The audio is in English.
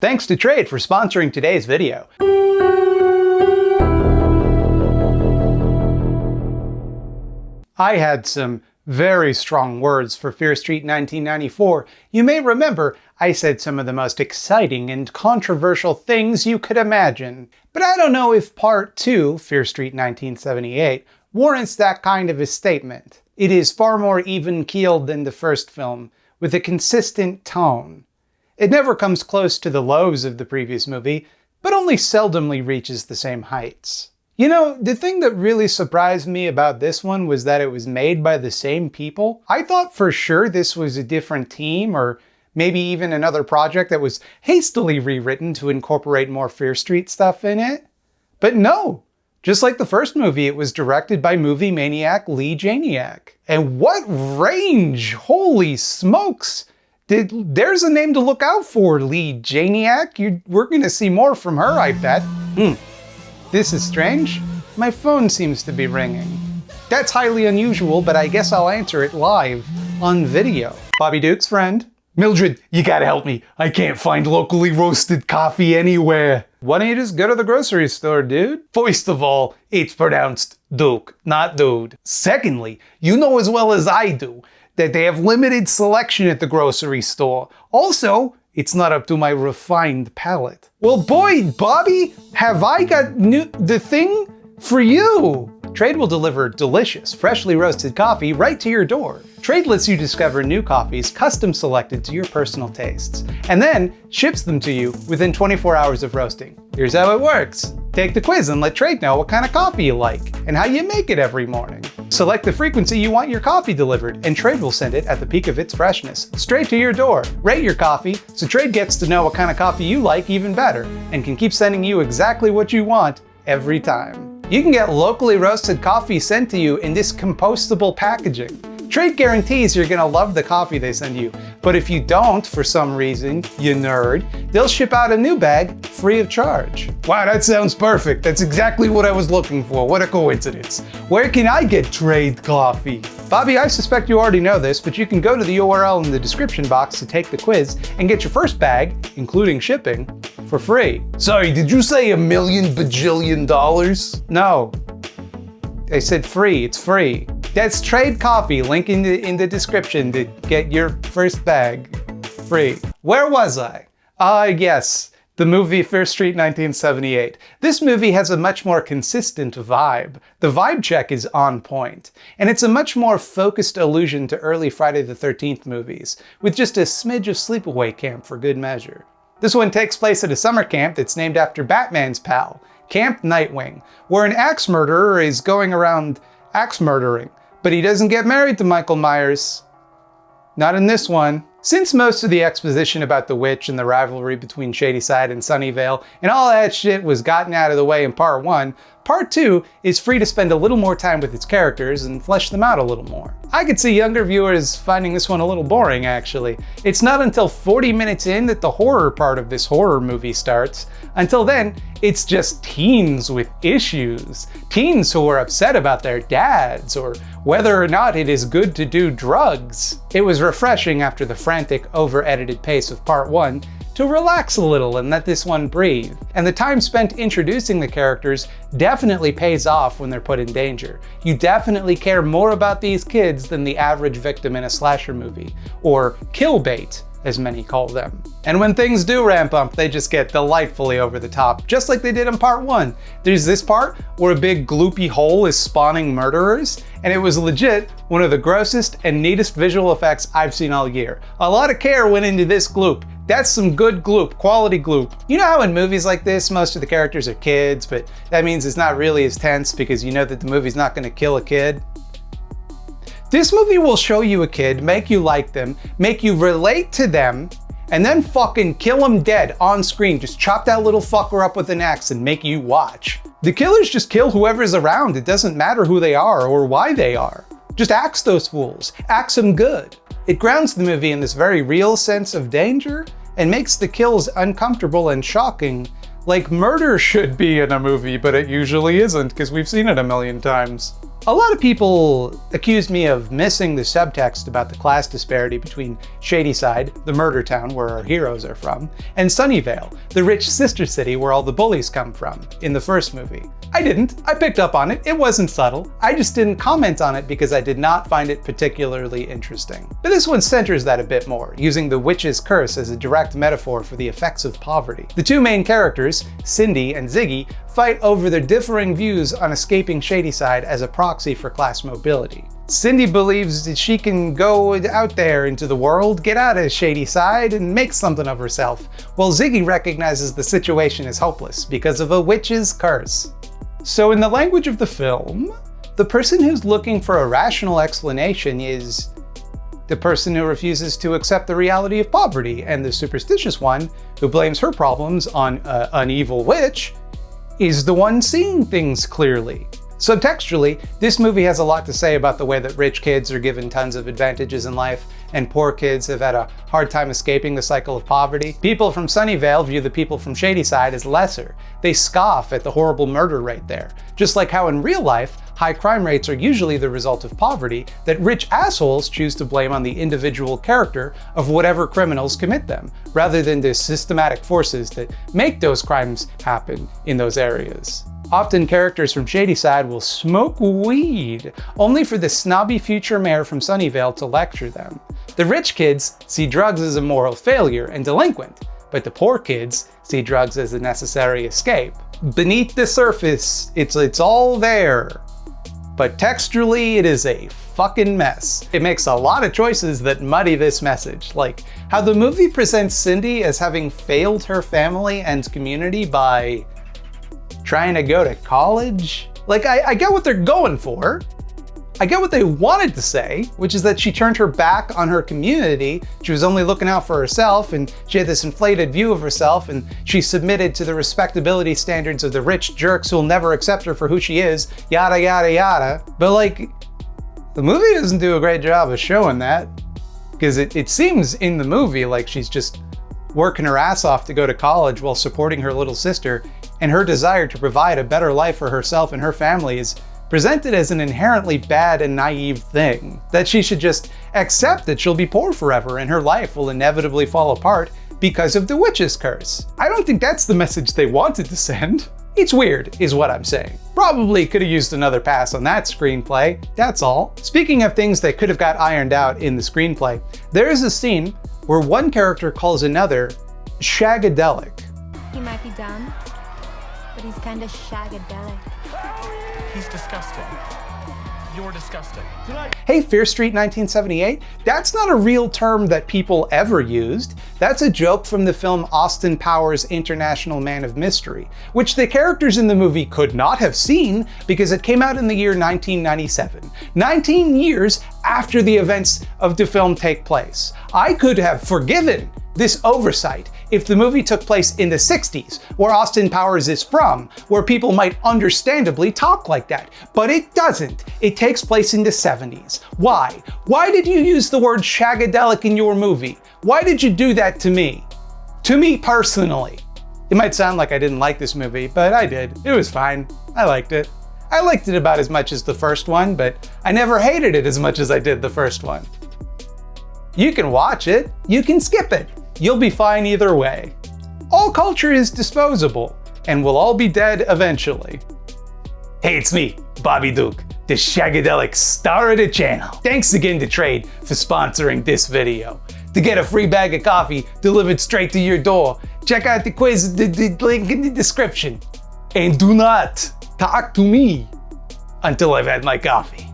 Thanks to Trade for sponsoring today's video. I had some very strong words for Fear Street 1994. You may remember I said some of the most exciting and controversial things you could imagine. But I don't know if Part 2, Fear Street 1978, warrants that kind of a statement. It is far more even-keeled than the first film, with a consistent tone. It never comes close to the lows of the previous movie, but only seldomly reaches the same heights. You know, the thing that really surprised me about this one was that it was made by the same people. I thought for sure this was a different team, or maybe even another project that was hastily rewritten to incorporate more Fear Street stuff in it. But no! Just like the first movie, it was directed by movie maniac Lee Janiak. And what range! Holy smokes! There's a name to look out for, Lee Janiak. We're gonna see more from her, I bet. This is strange. My phone seems to be ringing. That's highly unusual, but I guess I'll answer it live on video. Bobby Duke's friend. Mildred, you gotta help me. I can't find locally roasted coffee anywhere. Why don't you just go to the grocery store, dude? First of all, it's pronounced Duke, not dude. Secondly, you know as well as I do that they have limited selection at the grocery store. Also, it's not up to my refined palate. Well, boy, Bobby, have I got the thing for you. Trade will deliver delicious, freshly roasted coffee right to your door. Trade lets you discover new coffees custom selected to your personal tastes, and then ships them to you within 24 hours of roasting. Here's how it works. Take the quiz and let Trade know what kind of coffee you like, and how you make it every morning. Select the frequency you want your coffee delivered, and Trade will send it at the peak of its freshness, straight to your door. Rate your coffee, so Trade gets to know what kind of coffee you like even better, and can keep sending you exactly what you want every time. You can get locally roasted coffee sent to you in this compostable packaging. Trade guarantees you're gonna love the coffee they send you, but if you don't, for some reason, you nerd, they'll ship out a new bag free of charge. Wow, that sounds perfect. That's exactly what I was looking for. What a coincidence. Where can I get Trade coffee? Bobby, I suspect you already know this, but you can go to the URL in the description box to take the quiz and get your first bag, including shipping, for free. Sorry, did you say $1 million bajillion? No. I said free, it's free. That's Trade Coffee, link in the description to get your first bag free. Where was I? Yes, the movie Fear Street 1978. This movie has a much more consistent vibe. The vibe check is on point, and it's a much more focused allusion to early Friday the 13th movies, with just a smidge of sleepaway camp for good measure. This one takes place at a summer camp that's named after Batman's pal, Camp Nightwing, where an axe murderer is going around axe murdering. But he doesn't get married to Michael Myers. Not in this one. Since most of the exposition about the witch and the rivalry between Shadyside and Sunnyvale and all that shit was gotten out of the way in Part 1, Part 2 is free to spend a little more time with its characters and flesh them out a little more. I could see younger viewers finding this one a little boring, actually. It's not until 40 minutes in that the horror part of this horror movie starts. Until then, it's just teens with issues. Teens who are upset about their dads, or whether or not it is good to do drugs. It was refreshing after the frantic, over-edited pace of Part 1 to relax a little and let this one breathe. And the time spent introducing the characters definitely pays off when they're put in danger. You definitely care more about these kids than the average victim in a slasher movie, or kill bait, as many call them. And when things do ramp up, they just get delightfully over the top, just like they did in Part 1. There's this part where a big gloopy hole is spawning murderers, and it was legit one of the grossest and neatest visual effects I've seen all year. A lot of care went into this gloop. That's some good gloop, quality gloop. You know how in movies like this, most of the characters are kids, but that means it's not really as tense because you know that the movie's not gonna kill a kid? This movie will show you a kid, make you like them, make you relate to them, and then fucking kill them dead on screen. Just chop that little fucker up with an axe and make you watch. The killers just kill whoever's around. It doesn't matter who they are or why they are. Just axe those fools. Axe them good. It grounds the movie in this very real sense of danger and makes the kills uncomfortable and shocking, like murder should be in a movie, but it usually isn't because we've seen it a million times. A lot of people accused me of missing the subtext about the class disparity between Shadyside, the murder town where our heroes are from, and Sunnyvale, the rich sister city where all the bullies come from, in the first movie. I didn't. I picked up on it. It wasn't subtle. I just didn't comment on it because I did not find it particularly interesting. But this one centers that a bit more, using the witch's curse as a direct metaphor for the effects of poverty. The two main characters, Cindy and Ziggy, fight over their differing views on escaping Shadyside as a proxy for class mobility. Cindy believes that she can go out there into the world, get out of Shadyside, and make something of herself, while Ziggy recognizes the situation is hopeless because of a witch's curse. So in the language of the film, the person who's looking for a rational explanation is the person who refuses to accept the reality of poverty, and the superstitious one, who blames her problems on an evil witch, is the one seeing things clearly. Subtextually, this movie has a lot to say about the way that rich kids are given tons of advantages in life, and poor kids have had a hard time escaping the cycle of poverty. People from Sunnyvale view the people from Shadyside as lesser. They scoff at the horrible murder rate there. Just like how in real life, high crime rates are usually the result of poverty that rich assholes choose to blame on the individual character of whatever criminals commit them, rather than the systematic forces that make those crimes happen in those areas. Often characters from Shadyside will smoke weed, only for the snobby future mayor from Sunnyvale to lecture them. The rich kids see drugs as a moral failure and delinquent, but the poor kids see drugs as a necessary escape. Beneath the surface, it's all there. But textually, it is a fucking mess. It makes a lot of choices that muddy this message, like how the movie presents Cindy as having failed her family and community by trying to go to college. Like, I get what they're going for. I get what they wanted to say, which is that she turned her back on her community. She was only looking out for herself, and she had this inflated view of herself, and she submitted to the respectability standards of the rich jerks who'll never accept her for who she is, yada yada yada. But like, the movie doesn't do a great job of showing that, because it seems in the movie like she's just working her ass off to go to college while supporting her little sister, and her desire to provide a better life for herself and her family is presented as an inherently bad and naive thing. That she should just accept that she'll be poor forever and her life will inevitably fall apart because of the witch's curse. I don't think that's the message they wanted to send. It's weird, is what I'm saying. Probably could have used another pass on that screenplay, that's all. Speaking of things that could have got ironed out in the screenplay, there is a scene where one character calls another shagadelic. He might be dumb, but he's kinda shagadelic. He's disgusting. You're disgusting. Hey, Fear Street 1978? That's not a real term that people ever used. That's a joke from the film Austin Powers' International Man of Mystery, which the characters in the movie could not have seen because it came out in the year 1997. 19 years after the events of the film take place. I could have forgiven this oversight if the movie took place in the 60s, where Austin Powers is from, where people might understandably talk like that. But it doesn't. It takes place in the 70s. Why? Why did you use the word shagadelic in your movie? Why did you do that to me? To me personally. It might sound like I didn't like this movie, but I did. It was fine. I liked it. I liked it about as much as the first one, but I never hated it as much as I did the first one. You can watch it. You can skip it. You'll be fine either way. All culture is disposable, and we'll all be dead eventually. Hey, it's me, Bobby Duke, the shagadelic star of the channel. Thanks again to Trade for sponsoring this video. To get a free bag of coffee delivered straight to your door, check out the quiz, the link in the description. And do not talk to me until I've had my coffee.